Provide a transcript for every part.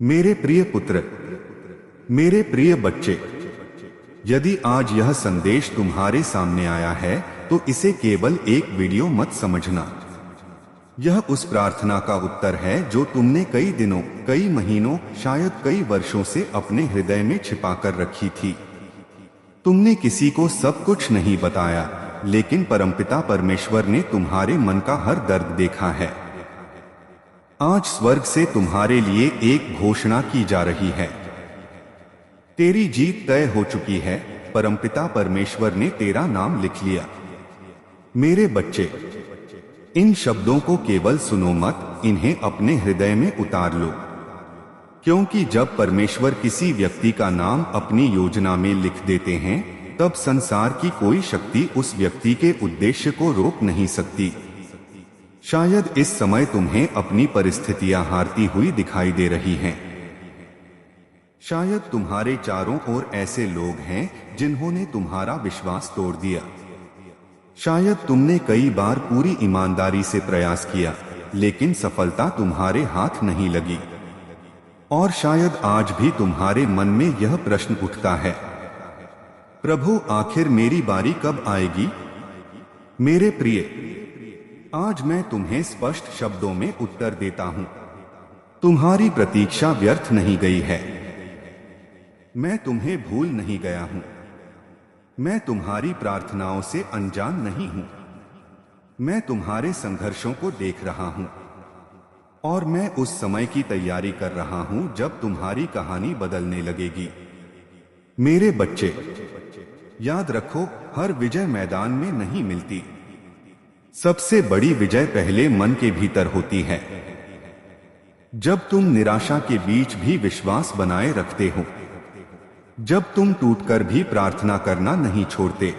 मेरे प्रिय पुत्र, मेरे प्रिय बच्चे, यदि आज यह संदेश तुम्हारे सामने आया है तो इसे केवल एक वीडियो मत समझना। यह उस प्रार्थना का उत्तर है जो तुमने कई दिनों, कई महीनों, शायद कई वर्षों से अपने हृदय में छिपाकर रखी थी। तुमने किसी को सब कुछ नहीं बताया, लेकिन परमपिता परमेश्वर ने तुम्हारे मन का हर दर्द देखा है। आज स्वर्ग से तुम्हारे लिए एक घोषणा की जा रही है। तेरी जीत तय हो चुकी है। परमपिता परमेश्वर ने तेरा नाम लिख लिया। मेरे बच्चे, इन शब्दों को केवल सुनो मत, इन्हें अपने हृदय में उतार लो। क्योंकि जब परमेश्वर किसी व्यक्ति का नाम अपनी योजना में लिख देते हैं, तब संसार की कोई शक्ति उस व्यक्ति के उद्देश्य को रोक नहीं सकती। शायद इस समय तुम्हें अपनी परिस्थितियां हारती हुई दिखाई दे रही हैं। शायद तुम्हारे चारों ओर ऐसे लोग हैं जिन्होंने तुम्हारा विश्वास तोड़ दिया। शायद तुमने कई बार पूरी ईमानदारी से प्रयास किया, लेकिन सफलता तुम्हारे हाथ नहीं लगी। और शायद आज भी तुम्हारे मन में यह प्रश्न उठता है, प्रभु, आखिर मेरी बारी कब आएगी? मेरे प्रिय, आज मैं तुम्हें स्पष्ट शब्दों में उत्तर देता हूं। तुम्हारी प्रतीक्षा व्यर्थ नहीं गई है। मैं तुम्हें भूल नहीं गया हूं। मैं तुम्हारी प्रार्थनाओं से अनजान नहीं हूं। मैं तुम्हारे संघर्षों को देख रहा हूं और मैं उस समय की तैयारी कर रहा हूं जब तुम्हारी कहानी बदलने लगेगी। मेरे बच्चे, याद रखो, हर विजय मैदान में नहीं मिलती। सबसे बड़ी विजय पहले मन के भीतर होती है। जब तुम निराशा के बीच भी विश्वास बनाए रखते हो, जब तुम टूटकर भी प्रार्थना करना नहीं छोड़ते,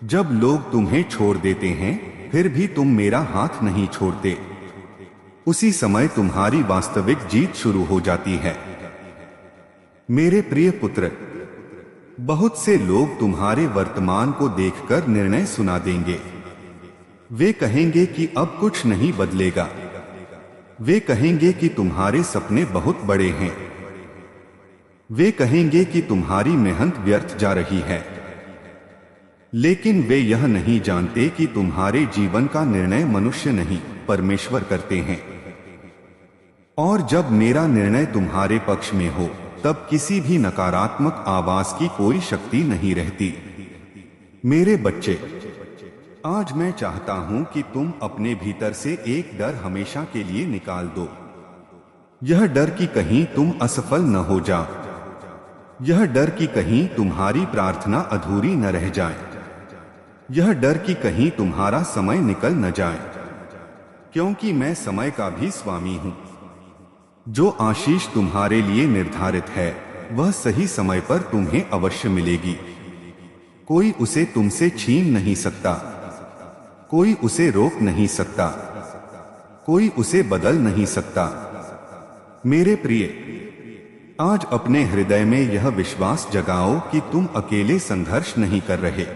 जब लोग तुम्हें छोड़ देते हैं फिर भी तुम मेरा हाथ नहीं छोड़ते, उसी समय तुम्हारी वास्तविक जीत शुरू हो जाती है। मेरे प्रिय पुत्र, बहुत से लोग तुम्हारे वर्तमान को देखकर निर्णय सुना देंगे। वे कहेंगे कि अब कुछ नहीं बदलेगा। वे कहेंगे कि तुम्हारे सपने बहुत बड़े हैं। वे कहेंगे कि तुम्हारी मेहनत व्यर्थ जा रही है। लेकिन वे यह नहीं जानते कि तुम्हारे जीवन का निर्णय मनुष्य नहीं, परमेश्वर करते हैं। और जब मेरा निर्णय तुम्हारे पक्ष में हो, तब किसी भी नकारात्मक आवाज की कोई शक्ति नहीं रहती। मेरे बच्चे, आज मैं चाहता हूं कि तुम अपने भीतर से एक डर हमेशा के लिए निकाल दो। यह डर कि कहीं तुम असफल न हो जाओ। यह डर कि कहीं तुम्हारी प्रार्थना अधूरी न रह जाए। यह डर कि कहीं तुम्हारा समय निकल न जाए। क्योंकि मैं समय का भी स्वामी हूं। जो आशीष तुम्हारे लिए निर्धारित है, वह सही समय पर तुम्हें अवश्य मिलेगी। कोई उसे तुमसे छीन नहीं सकता। कोई उसे रोक नहीं सकता। कोई उसे बदल नहीं सकता। मेरे प्रिय, आज अपने हृदय में यह विश्वास जगाओ कि तुम अकेले संघर्ष नहीं कर रहे।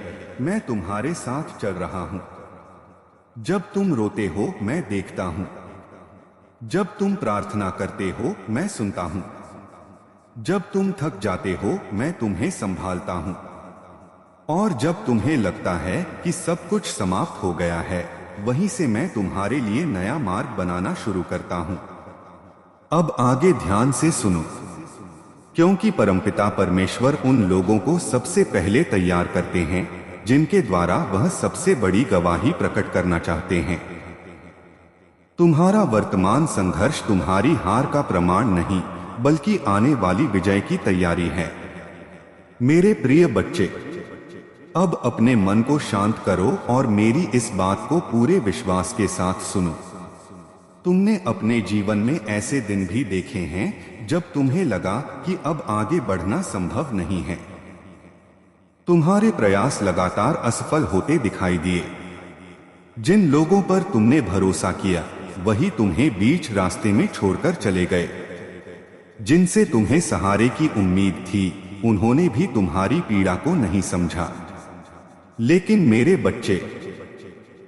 मैं तुम्हारे साथ चल रहा हूं। जब तुम रोते हो, मैं देखता हूं। जब तुम प्रार्थना करते हो, मैं सुनता हूं। जब तुम थक जाते हो, मैं तुम्हें संभालता हूं। और जब तुम्हें लगता है कि सब कुछ समाप्त हो गया है, वहीं से मैं तुम्हारे लिए नया मार्ग बनाना शुरू करता हूं। अब आगे ध्यान से सुनो, क्योंकि परमपिता परमेश्वर उन लोगों को सबसे पहले तैयार करते हैं जिनके द्वारा वह सबसे बड़ी गवाही प्रकट करना चाहते हैं। तुम्हारा वर्तमान संघर्ष तुम्हारी हार का प्रमाण नहीं, बल्कि आने वाली विजय की तैयारी है। मेरे प्रिय बच्चे, अब अपने मन को शांत करो और मेरी इस बात को पूरे विश्वास के साथ सुनो। तुमने अपने जीवन में ऐसे दिन भी देखे हैं जब तुम्हें लगा कि अब आगे बढ़ना संभव नहीं है। तुम्हारे प्रयास लगातार असफल होते दिखाई दिए। जिन लोगों पर तुमने भरोसा किया, वही तुम्हें बीच रास्ते में छोड़कर चले गए। जिनसे तुम्हें सहारे की उम्मीद थी, उन्होंने भी तुम्हारी पीड़ा को नहीं समझा। लेकिन मेरे बच्चे,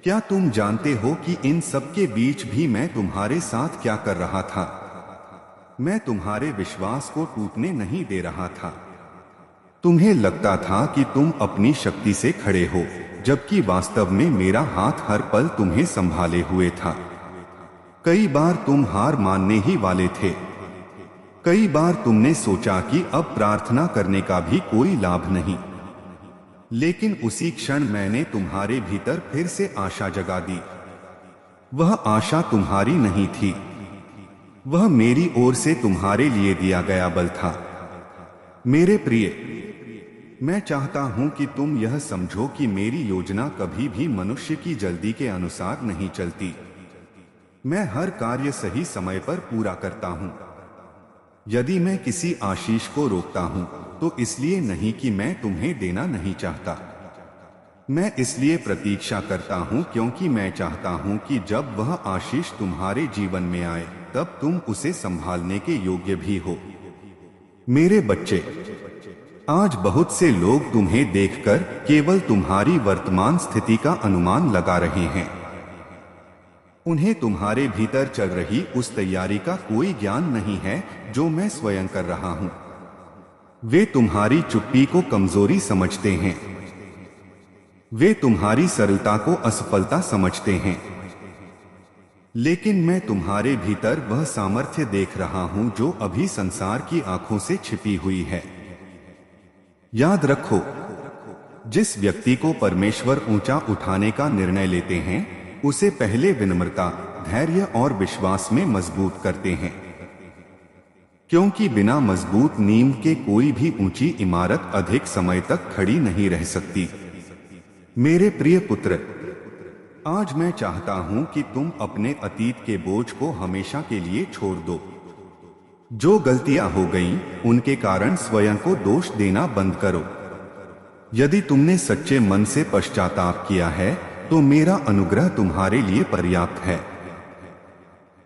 क्या तुम जानते हो कि इन सब के बीच भी मैं तुम्हारे साथ क्या कर रहा था? मैं तुम्हारे विश्वास को टूटने नहीं दे रहा था। तुम्हें लगता था कि तुम अपनी शक्ति से खड़े हो, जबकि वास्तव में मेरा हाथ हर पल तुम्हें संभाले हुए था। कई बार तुम हार मानने ही वाले थे। कई बार तुमने सोचा कि अब प्रार्थना करने का भी कोई लाभ नहीं। लेकिन उसी क्षण मैंने तुम्हारे भीतर फिर से आशा जगा दी। वह आशा तुम्हारी नहीं थी, वह मेरी ओर से तुम्हारे लिए दिया गया बल था। मेरे प्रिय, मैं चाहता हूं कि तुम यह समझो कि मेरी योजना कभी भी मनुष्य की जल्दी के अनुसार नहीं चलती। मैं हर कार्य सही समय पर पूरा करता हूं। यदि मैं किसी आशीष को रोकता हूं तो इसलिए नहीं कि मैं तुम्हें देना नहीं चाहता। मैं इसलिए प्रतीक्षा करता हूं क्योंकि मैं चाहता हूं कि जब वह आशीष तुम्हारे जीवन में आए तब तुम उसे संभालने के योग्य भी हो। मेरे बच्चे, आज बहुत से लोग तुम्हें देखकर केवल तुम्हारी वर्तमान स्थिति का अनुमान लगा रहे हैं। उन्हें तुम्हारे भीतर चल रही उस तैयारी का कोई ज्ञान नहीं है जो मैं स्वयं कर रहा हूं। वे तुम्हारी चुप्पी को कमजोरी समझते हैं। वे तुम्हारी सरलता को असफलता समझते हैं। लेकिन मैं तुम्हारे भीतर वह सामर्थ्य देख रहा हूं जो अभी संसार की आंखों से छिपी हुई है। याद रखो, जिस व्यक्ति को परमेश्वर ऊंचा उठाने का निर्णय लेते हैं उसे पहले विनम्रता, धैर्य और विश्वास में मजबूत करते हैं, क्योंकि बिना मजबूत नींव के कोई भी ऊंची इमारत अधिक समय तक खड़ी नहीं रह सकती। मेरे प्रिय पुत्र, आज मैं चाहता हूं कि तुम अपने अतीत के बोझ को हमेशा के लिए छोड़ दो। जो गलतियां हो गईं, उनके कारण स्वयं को दोष देना बंद करो। यदि तुमने सच्चे मन से पश्चाताप किया है तो मेरा अनुग्रह तुम्हारे लिए पर्याप्त है।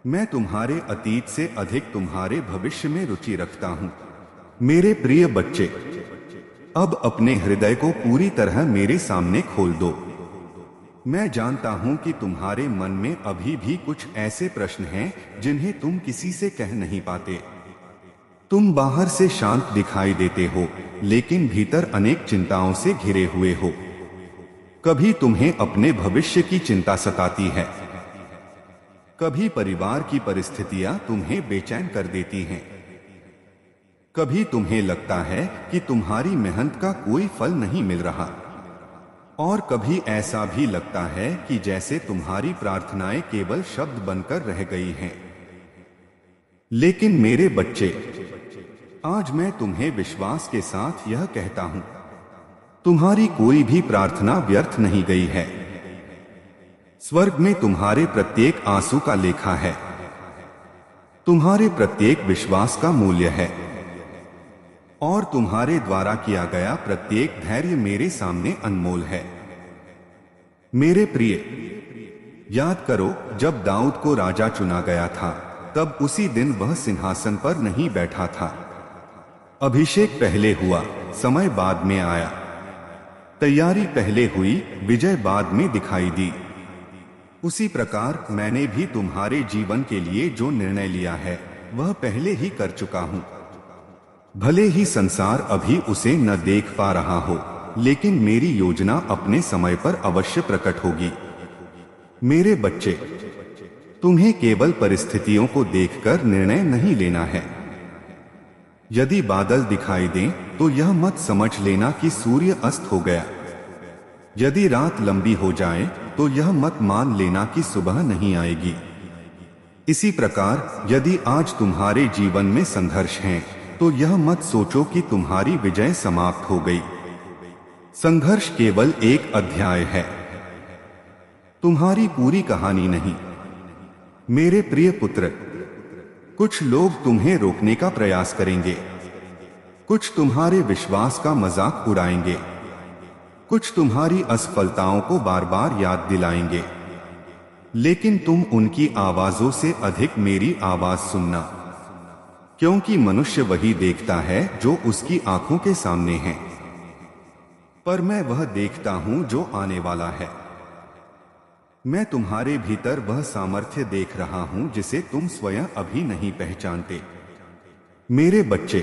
मैं तुम्हारे अतीत से अधिक तुम्हारे भविष्य में रुचि रखता हूं। मेरे प्रिय बच्चे, अब अपने हृदय को पूरी तरह मेरे सामने खोल दो। मैं जानता हूं कि तुम्हारे मन में अभी भी कुछ ऐसे प्रश्न हैं जिन्हें तुम किसी से कह नहीं पाते। तुम बाहर से शांत दिखाई देते हो, लेकिन भीतर अनेक चिंताओं से घिरे हुए हो। कभी तुम्हें अपने भविष्य की चिंता सताती है, कभी परिवार की परिस्थितियां तुम्हें बेचैन कर देती हैं, कभी तुम्हें लगता है कि तुम्हारी मेहनत का कोई फल नहीं मिल रहा, और कभी ऐसा भी लगता है कि जैसे तुम्हारी प्रार्थनाएं केवल शब्द बनकर रह गई हैं। लेकिन मेरे बच्चे, आज मैं तुम्हें विश्वास के साथ यह कहता हूं, तुम्हारी कोई भी प्रार्थना व्यर्थ नहीं गई है। स्वर्ग में तुम्हारे प्रत्येक आंसू का लेखा है, तुम्हारे प्रत्येक विश्वास का मूल्य है, और तुम्हारे द्वारा किया गया प्रत्येक धैर्य मेरे सामने अनमोल है। मेरे प्रिय, याद करो, जब दाऊद को राजा चुना गया था तब उसी दिन वह सिंहासन पर नहीं बैठा था। अभिषेक पहले हुआ, समय बाद में आया। तैयारी पहले हुई, विजय बाद में दिखाई दी। उसी प्रकार मैंने भी तुम्हारे जीवन के लिए जो निर्णय लिया है वह पहले ही कर चुका हूं। भले ही संसार अभी उसे न देख पा रहा हो, लेकिन मेरी योजना अपने समय पर अवश्य प्रकट होगी। मेरे बच्चे, तुम्हें केवल परिस्थितियों को देखकर निर्णय नहीं लेना है। यदि बादल दिखाई दें तो यह मत समझ लेना कि सूर्य अस्त हो गया। यदि रात लंबी हो जाए तो यह मत मान लेना कि सुबह नहीं आएगी। इसी प्रकार यदि आज तुम्हारे जीवन में संघर्ष है तो यह मत सोचो कि तुम्हारी विजय समाप्त हो गई। संघर्ष केवल एक अध्याय है, तुम्हारी पूरी कहानी नहीं। मेरे प्रिय पुत्र, कुछ लोग तुम्हें रोकने का प्रयास करेंगे, कुछ तुम्हारे विश्वास का मजाक उड़ाएंगे, कुछ तुम्हारी असफलताओं को बार बार याद दिलाएंगे, लेकिन तुम उनकी आवाजों से अधिक मेरी आवाज सुनना, क्योंकि मनुष्य वही देखता है जो उसकी आंखों के सामने है, पर मैं वह देखता हूं जो आने वाला है। मैं तुम्हारे भीतर वह सामर्थ्य देख रहा हूं जिसे तुम स्वयं अभी नहीं पहचानते। मेरे बच्चे,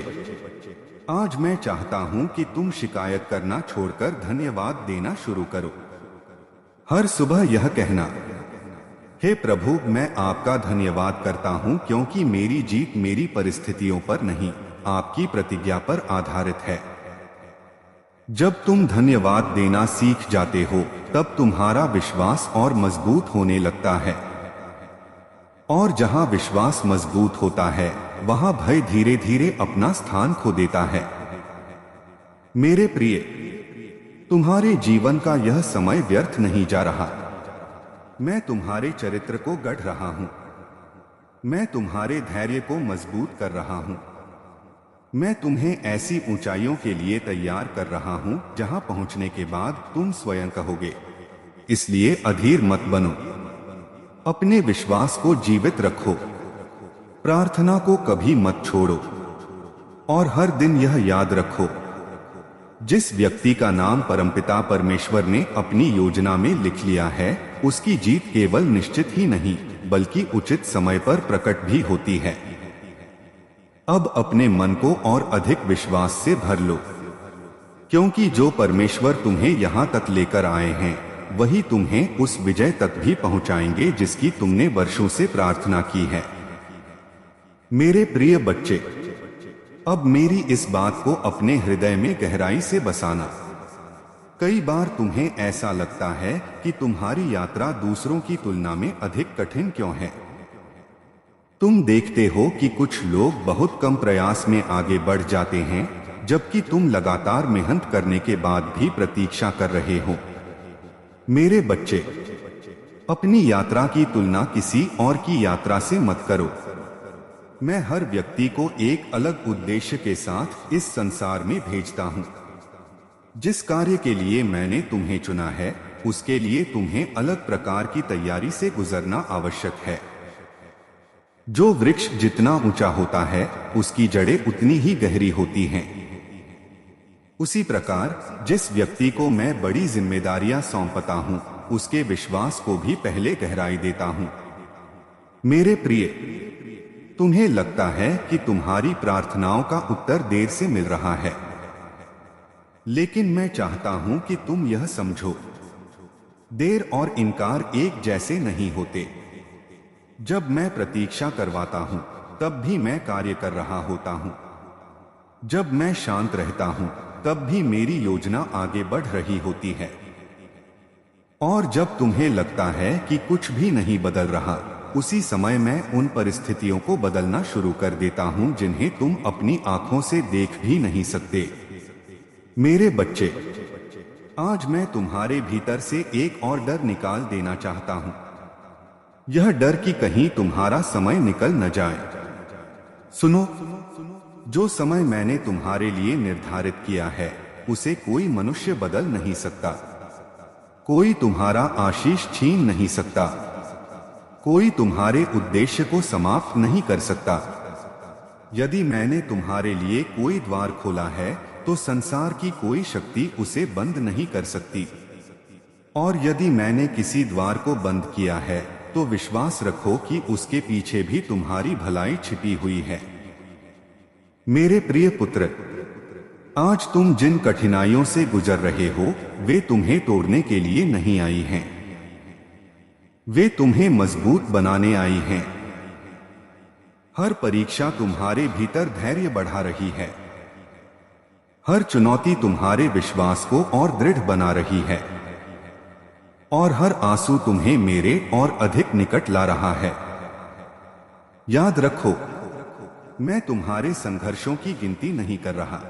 आज मैं चाहता हूं कि तुम शिकायत करना छोड़कर धन्यवाद देना शुरू करो। हर सुबह यह कहना, हे प्रभु, मैं आपका धन्यवाद करता हूं क्योंकि मेरी जीत मेरी परिस्थितियों पर नहीं, आपकी प्रतिज्ञा पर आधारित है। जब तुम धन्यवाद देना सीख जाते हो, तब तुम्हारा विश्वास और मजबूत होने लगता है। और जहां विश्वास मजबूत होता है, वहां भय धीरे धीरे अपना स्थान खो देता है। मेरे प्रिय, तुम्हारे जीवन का यह समय व्यर्थ नहीं जा रहा। मैं तुम्हारे चरित्र को गढ़ रहा हूं। मैं तुम्हारे धैर्य को मजबूत कर रहा हूं। मैं तुम्हें ऐसी ऊंचाइयों के लिए तैयार कर रहा हूं जहां पहुंचने के बाद तुम स्वयं कहोगे, इसलिए अधीर मत बनो। अपने विश्वास को जीवित रखो, प्रार्थना को कभी मत छोड़ो, और हर दिन यह याद रखो, जिस व्यक्ति का नाम परमपिता परमेश्वर ने अपनी योजना में लिख लिया है, उसकी जीत केवल निश्चित ही नहीं बल्कि उचित समय पर प्रकट भी होती है। अब अपने मन को और अधिक विश्वास से भर लो, क्योंकि जो परमेश्वर तुम्हें यहां तक लेकर आए हैं, वही तुम्हें उस विजय तक भी पहुंचाएंगे जिसकी तुमने वर्षों से प्रार्थना की है। मेरे प्रिय बच्चे, अब मेरी इस बात को अपने हृदय में गहराई से बसाना। कई बार तुम्हें ऐसा लगता है कि तुम्हारी यात्रा दूसरों की तुलना में अधिक कठिन क्यों है। तुम देखते हो कि कुछ लोग बहुत कम प्रयास में आगे बढ़ जाते हैं, जबकि तुम लगातार मेहनत करने के बाद भी प्रतीक्षा कर रहे हो। मेरे बच्चे, अपनी यात्रा की तुलना किसी और की यात्रा से मत करो। मैं हर व्यक्ति को एक अलग उद्देश्य के साथ इस संसार में भेजता हूं। जिस कार्य के लिए मैंने तुम्हें चुना है, उसके लिए तुम्हें अलग प्रकार की तैयारी से गुजरना आवश्यक है। जो वृक्ष जितना ऊंचा होता है, उसकी जड़ें उतनी ही गहरी होती हैं। उसी प्रकार जिस व्यक्ति को मैं बड़ी जिम्मेदारियां सौंपता हूं, उसके विश्वास को भी पहले गहराई देता हूं। मेरे प्रिय, तुम्हें लगता है कि तुम्हारी प्रार्थनाओं का उत्तर देर से मिल रहा है, लेकिन मैं चाहता हूं कि तुम यह समझो, देर और इनकार एक जैसे नहीं होते। जब मैं प्रतीक्षा करवाता हूं, तब भी मैं कार्य कर रहा होता हूं। जब मैं शांत रहता हूं, तब भी मेरी योजना आगे बढ़ रही होती है। और जब तुम्हें लगता है कि कुछ भी नहीं बदल रहा, उसी समय मैं उन परिस्थितियों को बदलना शुरू कर देता हूं जिन्हें तुम अपनी आंखों से देख भी नहीं सकते। मेरे बच्चे, आज मैं तुम्हारे भीतर से एक और डर निकाल देना चाहता हूं। यह डर कि कहीं तुम्हारा समय निकल न जाए। सुनो, जो समय मैंने तुम्हारे लिए निर्धारित किया है, उसे कोई मनुष्य बदल नहीं सकता। कोई तुम्हारा आशीष छीन नहीं सकता। कोई तुम्हारे उद्देश्य को समाप्त नहीं कर सकता। यदि मैंने तुम्हारे लिए कोई द्वार खोला है, तो संसार की कोई शक्ति उसे बंद नहीं कर सकती। और यदि मैंने किसी द्वार को बंद किया है, तो विश्वास रखो कि उसके पीछे भी तुम्हारी भलाई छिपी हुई है। मेरे प्रिय पुत्र, आज तुम जिन कठिनाइयों से गुजर रहे हो, वे तुम्हें तोड़ने के लिए नहीं आई हैं। वे तुम्हें मजबूत बनाने आई हैं। हर परीक्षा तुम्हारे भीतर धैर्य बढ़ा रही है। हर चुनौती तुम्हारे विश्वास को और दृढ़ बना रही है। और हर आंसू तुम्हें मेरे और अधिक निकट ला रहा है। याद रखो, मैं तुम्हारे संघर्षों की गिनती नहीं कर रहा।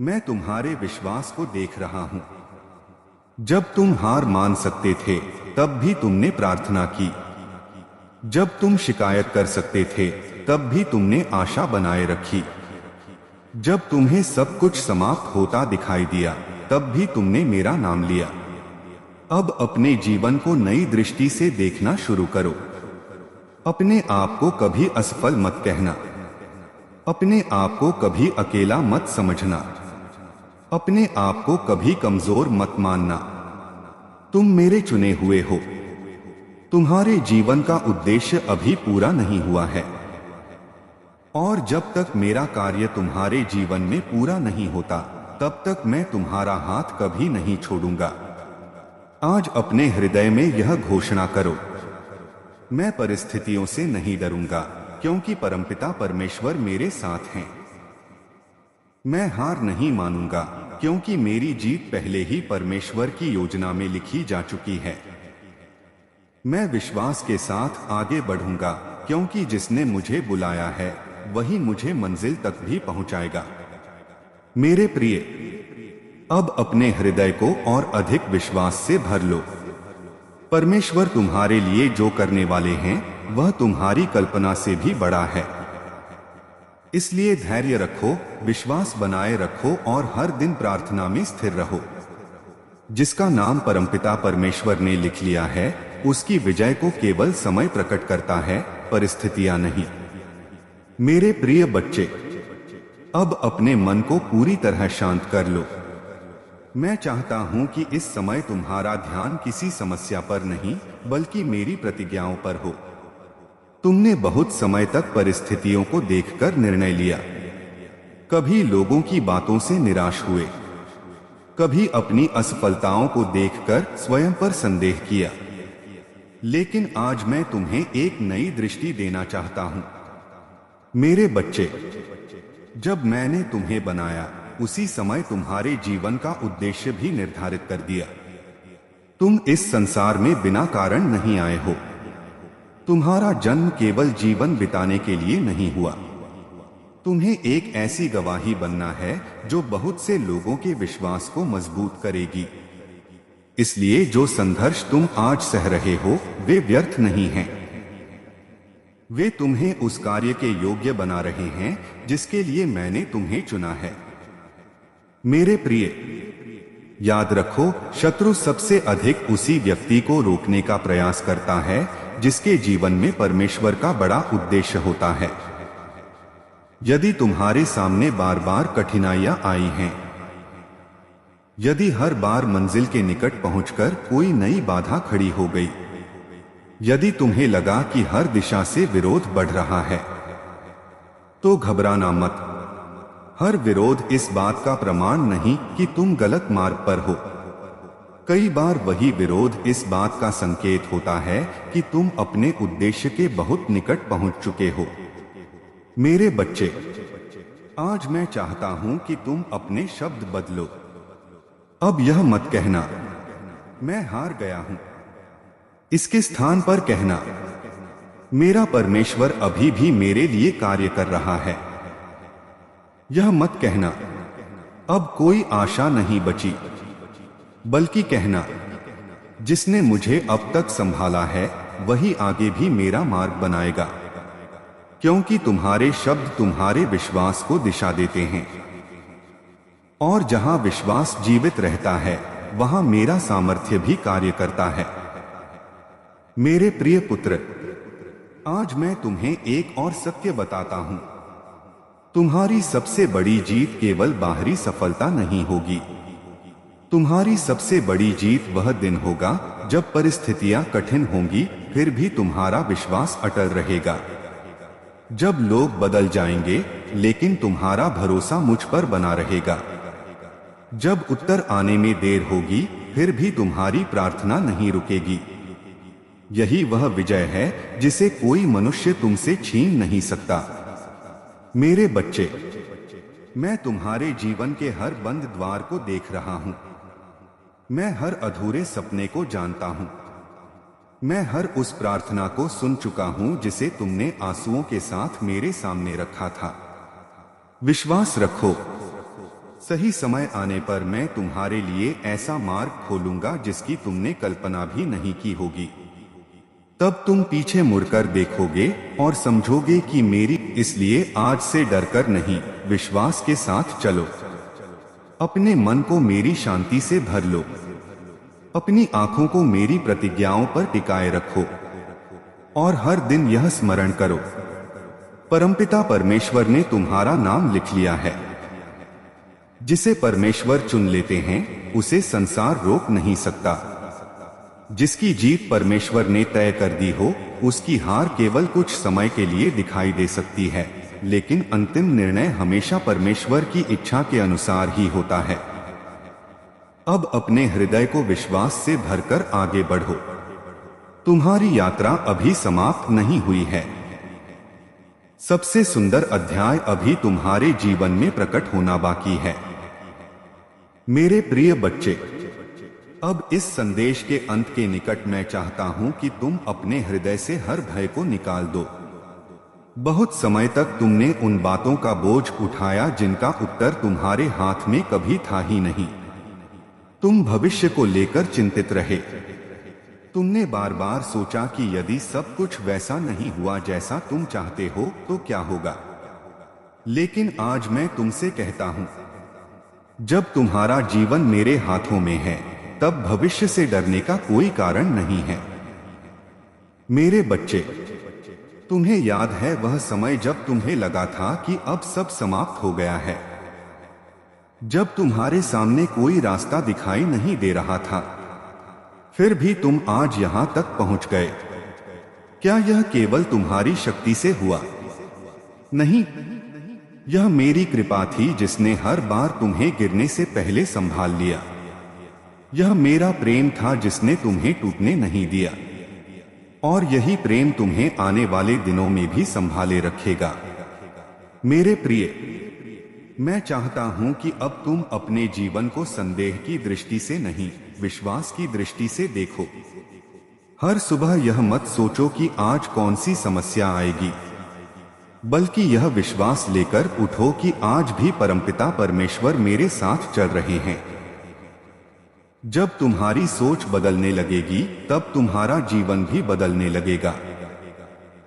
मैं तुम्हारे विश्वास को देख रहा हूं। जब तुम हार मान सकते थे, तब भी तुमने प्रार्थना की। जब तुम शिकायत कर सकते थे, तब भी तुमने आशा बनाए रखी। जब तुम्हें सब कुछ समाप्त होता दिखाई दिया, तब भी तुमने मेरा नाम लिया। अब अपने जीवन को नई दृष्टि से देखना शुरू करो। अपने आप को कभी असफल मत कहना। अपने आप को कभी अकेला मत समझना। अपने आप को कभी कमजोर मत मानना। तुम मेरे चुने हुए हो। तुम्हारे जीवन का उद्देश्य अभी पूरा नहीं हुआ है। और जब तक मेरा कार्य तुम्हारे जीवन में पूरा नहीं होता तब तक मैं तुम्हारा हाथ कभी नहीं छोड़ूंगा। आज अपने हृदय में यह घोषणा करो, मैं परिस्थितियों से नहीं डरूंगा क्योंकि परमपिता परमेश्वर मेरे साथ हैं। मैं हार नहीं मानूंगा क्योंकि मेरी जीत पहले ही परमेश्वर की योजना में लिखी जा चुकी है। मैं विश्वास के साथ आगे बढ़ूंगा क्योंकि जिसने मुझे बुलाया है वही मुझे मंजिल तक भी पहुंचाएगा। मेरे प्रिय, अब अपने हृदय को और अधिक विश्वास से भर लो। परमेश्वर तुम्हारे लिए जो करने वाले हैं वह तुम्हारी कल्पना से भी बड़ा है। इसलिए धैर्य रखो, विश्वास बनाए रखो और हर दिन प्रार्थना में स्थिर रहो। जिसका नाम परमपिता परमेश्वर ने लिख लिया है उसकी विजय को केवल समय प्रकट करता है, परिस्थितियां नहीं। मेरे प्रिय बच्चे, अब अपने मन को पूरी तरह शांत कर लो। मैं चाहता हूं कि इस समय तुम्हारा ध्यान किसी समस्या पर नहीं बल्कि मेरी प्रतिज्ञाओं पर हो। तुमने बहुत समय तक परिस्थितियों को देखकर निर्णय लिया, कभी लोगों की बातों से निराश हुए, कभी अपनी असफलताओं को देखकर स्वयं पर संदेह किया। लेकिन आज मैं तुम्हें एक नई दृष्टि देना चाहता हूं। मेरे बच्चे, जब मैंने तुम्हें बनाया उसी समय तुम्हारे जीवन का उद्देश्य भी निर्धारित कर दिया। तुम इस संसार में बिना कारण नहीं आए हो। तुम्हारा जन्म केवल जीवन बिताने के लिए नहीं हुआ। तुम्हें एक ऐसी गवाही बनना है जो बहुत से लोगों के विश्वास को मजबूत करेगी। इसलिए जो संघर्ष तुम आज सह रहे हो वे व्यर्थ नहीं हैं। वे तुम्हें उस कार्य के योग्य बना रहे हैं जिसके लिए मैंने तुम्हें चुना है। मेरे प्रिय, याद रखो, शत्रु सबसे अधिक उसी व्यक्ति को रोकने का प्रयास करता है जिसके जीवन में परमेश्वर का बड़ा उद्देश्य होता है। यदि तुम्हारे सामने बार बार कठिनाइयां आई हैं, यदि हर बार मंजिल के निकट पहुंचकर कोई नई बाधा खड़ी हो गई, यदि तुम्हें लगा कि हर दिशा से विरोध बढ़ रहा है, तो घबराना मत। हर विरोध इस बात का प्रमाण नहीं कि तुम गलत मार्ग पर हो। कई बार वही विरोध इस बात का संकेत होता है कि तुम अपने उद्देश्य के बहुत निकट पहुंच चुके हो। मेरे बच्चे, आज मैं चाहता हूं कि तुम अपने शब्द बदलो। अब यह मत कहना, मैं हार गया हूं। इसके स्थान पर कहना, मेरा परमेश्वर अभी भी मेरे लिए कार्य कर रहा है। यह मत कहना, अब कोई आशा नहीं बची, बल्कि कहना, जिसने मुझे अब तक संभाला है वही आगे भी मेरा मार्ग बनाएगा। क्योंकि तुम्हारे शब्द तुम्हारे विश्वास को दिशा देते हैं, और जहां विश्वास जीवित रहता है वहां मेरा सामर्थ्य भी कार्य करता है। मेरे प्रिय पुत्र, आज मैं तुम्हें एक और सत्य बताता हूं। तुम्हारी सबसे बड़ी जीत केवल बाहरी सफलता नहीं होगी। तुम्हारी सबसे बड़ी जीत वह दिन होगा जब परिस्थितियां कठिन होंगी फिर भी तुम्हारा विश्वास अटल रहेगा। जब लोग बदल जाएंगे लेकिन तुम्हारा भरोसा मुझ पर बना रहेगा। जब उत्तर आने में देर होगी फिर भी तुम्हारी प्रार्थना नहीं रुकेगी। यही वह विजय है जिसे कोई मनुष्य तुमसे छीन नहीं सकता। मेरे बच्चे, मैं तुम्हारे जीवन के हर बंद द्वार को देख रहा हूं। मैं हर अधूरे सपने को जानता हूं। मैं हर उस प्रार्थना को सुन चुका हूं जिसे तुमने आंसुओं के साथ मेरे सामने रखा था। विश्वास रखो, सही समय आने पर मैं तुम्हारे लिए ऐसा मार्ग खोलूंगा जिसकी तुमने कल्पना भी नहीं की होगी। तब तुम पीछे मुड़कर देखोगे और समझोगे कि मेरी, इसलिए आज से डरकर नहीं, विश्वास के साथ चलो। अपने मन को मेरी शांति से भर लो। अपनी आंखों को मेरी प्रतिज्ञाओं पर टिकाए रखो और हर दिन यह स्मरण करो, परमपिता परमेश्वर ने तुम्हारा नाम लिख लिया है। जिसे परमेश्वर चुन लेते हैं उसे संसार रोक नहीं सकता। जिसकी जीत परमेश्वर ने तय कर दी हो उसकी हार केवल कुछ समय के लिए दिखाई दे सकती है। लेकिन अंतिम निर्णय हमेशा परमेश्वर की इच्छा के अनुसार ही होता है। अब अपने हृदय को विश्वास से भरकर आगे बढ़ो। तुम्हारी यात्रा अभी समाप्त नहीं हुई है। सबसे सुंदर अध्याय अभी तुम्हारे जीवन में प्रकट होना बाकी है। मेरे प्रिय बच्चे, अब इस संदेश के अंत के निकट मैं चाहता हूं कि तुम अपने हृदय से हर भय को निकाल दो। बहुत समय तक तुमने उन बातों का बोझ उठाया जिनका उत्तर तुम्हारे हाथ में कभी था ही नहीं। तुम भविष्य को लेकर चिंतित रहे। तुमने बार बार सोचा कि यदि सब कुछ वैसा नहीं हुआ जैसा तुम चाहते हो तो क्या होगा। लेकिन आज मैं तुमसे कहता हूं, जब तुम्हारा जीवन मेरे हाथों में है तब भविष्य से डरने का कोई कारण नहीं है। मेरे बच्चे, तुम्हें याद है वह समय जब तुम्हें लगा था कि अब सब समाप्त हो गया है, जब तुम्हारे सामने कोई रास्ता दिखाई नहीं दे रहा था, फिर भी तुम आज यहां तक पहुंच गए। क्या यह केवल तुम्हारी शक्ति से हुआ? नहीं, यह मेरी कृपा थी जिसने हर बार तुम्हें गिरने से पहले संभाल लिया। यह मेरा प्रेम था जिसने तुम्हें टूटने नहीं दिया, और यही प्रेम तुम्हें आने वाले दिनों में भी संभाले रखेगा। मेरे प्रिय, मैं चाहता हूं कि अब तुम अपने जीवन को संदेह की दृष्टि से नहीं, विश्वास की दृष्टि से देखो। हर सुबह यह मत सोचो कि आज कौन सी समस्या आएगी, बल्कि यह विश्वास लेकर उठो कि आज भी परमपिता परमेश्वर मेरे साथ चल रहे हैं। जब तुम्हारी सोच बदलने लगेगी तब तुम्हारा जीवन भी बदलने लगेगा,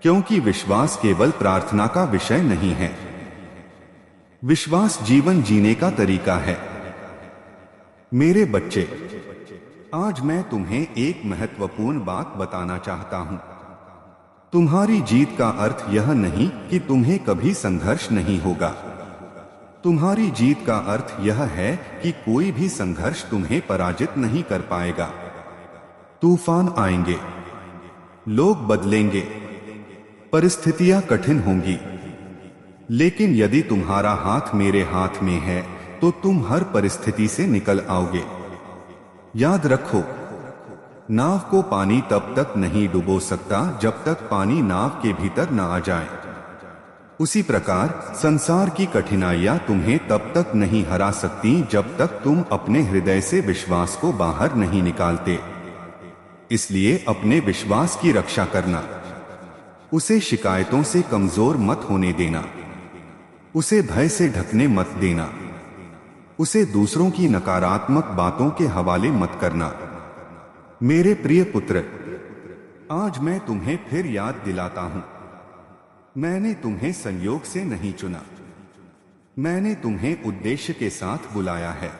क्योंकि विश्वास केवल प्रार्थना का विषय नहीं है। विश्वास जीवन जीने का तरीका है। मेरे बच्चे, आज मैं तुम्हें एक महत्वपूर्ण बात बताना चाहता हूं। तुम्हारी जीत का अर्थ यह नहीं कि तुम्हें कभी संघर्ष नहीं होगा। तुम्हारी जीत का अर्थ यह है कि कोई भी संघर्ष तुम्हें पराजित नहीं कर पाएगा। तूफान आएंगे, लोग बदलेंगे, परिस्थितियां कठिन होंगी, लेकिन यदि तुम्हारा हाथ मेरे हाथ में है तो तुम हर परिस्थिति से निकल आओगे। याद रखो, नाव को पानी तब तक नहीं डुबो सकता जब तक पानी नाव के भीतर न आ जाए। उसी प्रकार संसार की कठिनाइयां तुम्हें तब तक नहीं हरा सकती जब तक तुम अपने हृदय से विश्वास को बाहर नहीं निकालते। इसलिए अपने विश्वास की रक्षा करना, उसे शिकायतों से कमजोर मत होने देना, उसे भय से ढकने मत देना, उसे दूसरों की नकारात्मक बातों के हवाले मत करना। मेरे प्रिय पुत्र, आज मैं तुम्हें फिर याद दिलाता हूं, मैंने तुम्हें संयोग से नहीं चुना, मैंने तुम्हें उद्देश्य के साथ बुलाया है।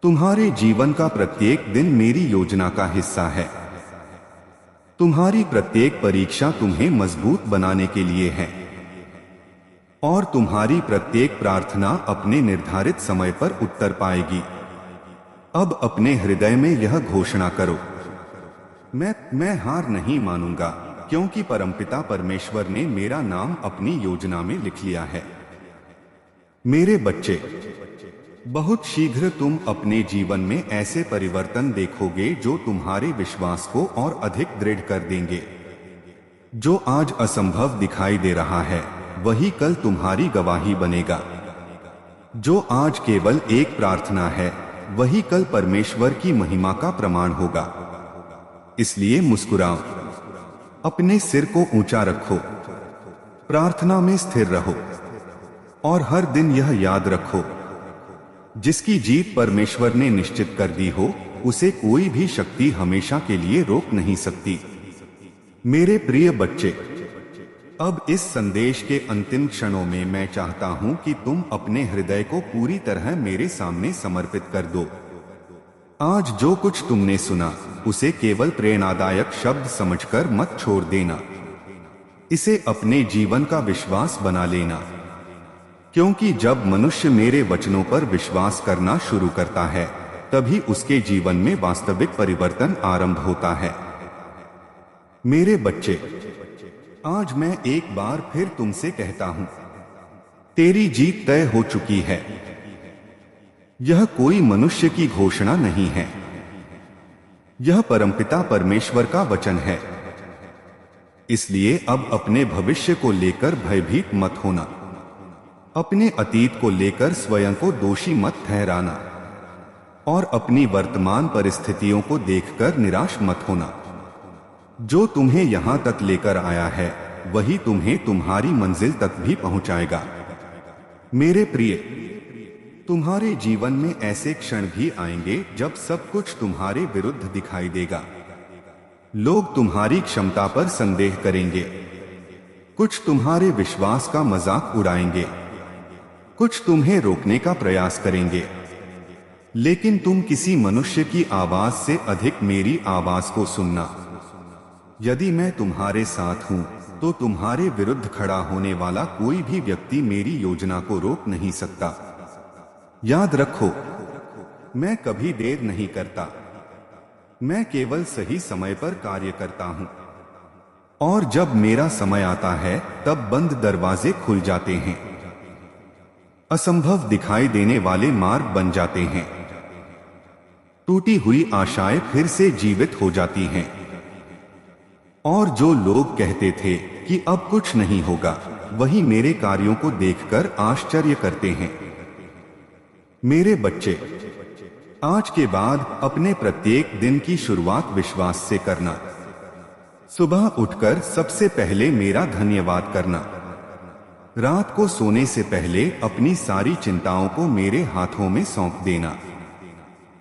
तुम्हारे जीवन का प्रत्येक दिन मेरी योजना का हिस्सा है। तुम्हारी प्रत्येक परीक्षा तुम्हें मजबूत बनाने के लिए है, और तुम्हारी प्रत्येक प्रार्थना अपने निर्धारित समय पर उत्तर पाएगी। अब अपने हृदय में यह घोषणा करो, मैं हार नहीं मानूंगा, क्योंकि परमपिता परमेश्वर ने मेरा नाम अपनी योजना में लिख लिया है। मेरे बच्चे, बहुत शीघ्र तुम अपने जीवन में ऐसे परिवर्तन देखोगे जो तुम्हारे विश्वास को और अधिक दृढ़ कर देंगे। जो आज असंभव दिखाई दे रहा है वही कल तुम्हारी गवाही बनेगा। जो आज केवल एक प्रार्थना है वही कल परमेश्वर की महिमा का प्रमाण होगा। इसलिए मुस्कुराओ, अपने सिर को ऊंचा रखो, प्रार्थना में स्थिर रहो, और हर दिन यह याद रखो, जिसकी जीत परमेश्वर ने निश्चित कर दी हो उसे कोई भी शक्ति हमेशा के लिए रोक नहीं सकती। मेरे प्रिय बच्चे, अब इस संदेश के अंतिम क्षणों में मैं चाहता हूं कि तुम अपने हृदय को पूरी तरह मेरे सामने समर्पित कर दो। आज जो कुछ तुमने सुना उसे केवल प्रेरणादायक शब्द समझकर मत छोड़ देना। इसे अपने जीवन का विश्वास बना लेना, क्योंकि जब मनुष्य मेरे वचनों पर विश्वास करना शुरू करता है तभी उसके जीवन में वास्तविक परिवर्तन आरंभ होता है। मेरे बच्चे, आज मैं एक बार फिर तुमसे कहता हूं, तेरी जीत तय हो चुकी है। यह कोई मनुष्य की घोषणा नहीं है, यह परमपिता परमेश्वर का वचन है। इसलिए अब अपने भविष्य को लेकर भयभीत मत होना, अपने अतीत को लेकर स्वयं को दोषी मत ठहराना और अपनी वर्तमान परिस्थितियों को देखकर निराश मत होना। जो तुम्हें यहां तक लेकर आया है वही तुम्हें तुम्हारी मंजिल तक भी पहुंचाएगा। मेरे प्रिय, तुम्हारे जीवन में ऐसे क्षण भी आएंगे जब सब कुछ तुम्हारे विरुद्ध दिखाई देगा। लोग तुम्हारी क्षमता पर संदेह करेंगे, कुछ तुम्हारे विश्वास का मजाक उड़ाएंगे, कुछ तुम्हें रोकने का प्रयास करेंगे, लेकिन तुम किसी मनुष्य की आवाज से अधिक मेरी आवाज को सुनना। यदि मैं तुम्हारे साथ हूं तो तुम्हारे विरुद्ध खड़ा होने वाला कोई भी व्यक्ति मेरी योजना को रोक नहीं सकता। याद रखो, मैं कभी देर नहीं करता, मैं केवल सही समय पर कार्य करता हूं और जब मेरा समय आता है तब बंद दरवाजे खुल जाते हैं, असंभव दिखाई देने वाले मार्ग बन जाते हैं, टूटी हुई आशाएं फिर से जीवित हो जाती हैं और जो लोग कहते थे कि अब कुछ नहीं होगा, वही मेरे कार्यों को देखकर आश्चर्य करते हैं। मेरे बच्चे, आज के बाद अपने प्रत्येक दिन की शुरुआत विश्वास से करना। सुबह उठकर सबसे पहले मेरा धन्यवाद करना। रात को सोने से पहले अपनी सारी चिंताओं को मेरे हाथों में सौंप देना।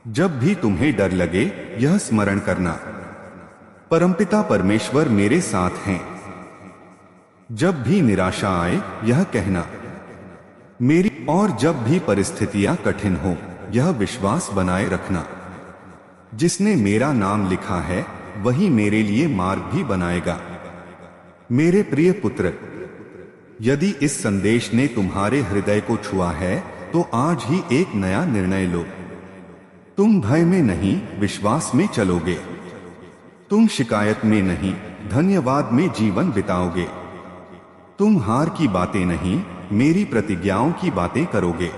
जब भी तुम्हें डर लगे यह स्मरण करना, परमपिता परमेश्वर मेरे साथ हैं। जब भी निराशा आए यह कहना मेरी, और जब भी परिस्थितियां कठिन हो यह विश्वास बनाए रखना, जिसने मेरा नाम लिखा है वही मेरे लिए मार्ग भी बनाएगा। मेरे प्रिय पुत्र, यदि इस संदेश ने तुम्हारे हृदय को छुआ है तो आज ही एक नया निर्णय लो। तुम भय में नहीं, विश्वास में चलोगे। तुम शिकायत में नहीं, धन्यवाद में जीवन बिताओगे। तुम हार की बातें नहीं, मेरी प्रतिज्ञाओं की बातें करोगे।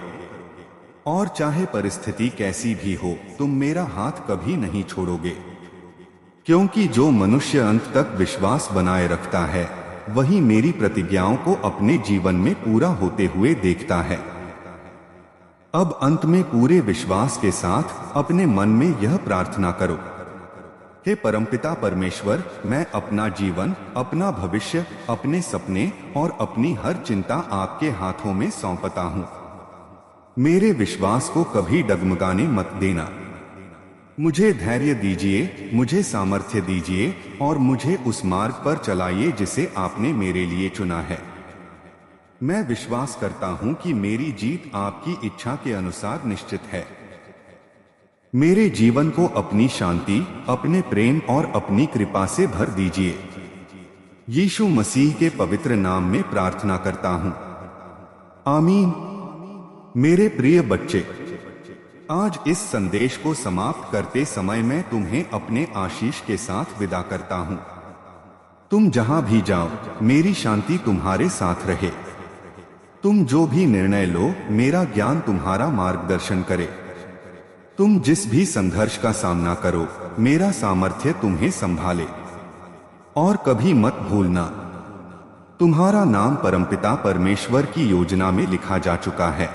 और चाहे परिस्थिति कैसी भी हो, तुम मेरा हाथ कभी नहीं छोड़ोगे, क्योंकि जो मनुष्य अंत तक विश्वास बनाए रखता है वही मेरी प्रतिज्ञाओं को अपने जीवन में पूरा होते हुए देखता है। अब अंत में पूरे विश्वास के साथ अपने मन में यह प्रार्थना करो, हे परमपिता परमेश्वर, मैं अपना जीवन, अपना भविष्य, अपने सपने और अपनी हर चिंता आपके हाथों में सौंपता हूं। मेरे विश्वास को कभी डगमगाने मत देना। मुझे धैर्य दीजिए, मुझे सामर्थ्य दीजिए और मुझे उस मार्ग पर चलाइए जिसे आपने मेरे लिए चुना है। मैं विश्वास करता हूं कि मेरी जीत आपकी इच्छा के अनुसार निश्चित है। मेरे जीवन को अपनी शांति, अपने प्रेम और अपनी कृपा से भर दीजिए। यीशु मसीह के पवित्र नाम में प्रार्थना करता हूं, आमीन। मेरे प्रिय बच्चे, आज इस संदेश को समाप्त करते समय मैं तुम्हें अपने आशीष के साथ विदा करता हूं। तुम जहां भी जाओ, मेरी शांति तुम्हारे साथ रहे। तुम जो भी निर्णय लो, मेरा ज्ञान तुम्हारा मार्गदर्शन करे। तुम जिस भी संघर्ष का सामना करो, मेरा सामर्थ्य तुम्हें संभाले। और कभी मत भूलना, तुम्हारा नाम परमपिता परमेश्वर की योजना में लिखा जा चुका है।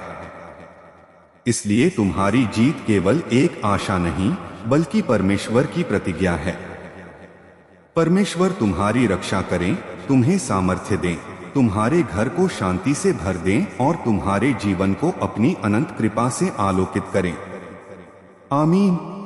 इसलिए तुम्हारी जीत केवल एक आशा नहीं, बल्कि परमेश्वर की प्रतिज्ञा है। परमेश्वर तुम्हारी रक्षा करें, तुम्हें सामर्थ्य दें, तुम्हारे घर को शांति से भर दें और तुम्हारे जीवन को अपनी अनंत कृपा से आलोकित करें। आमीन।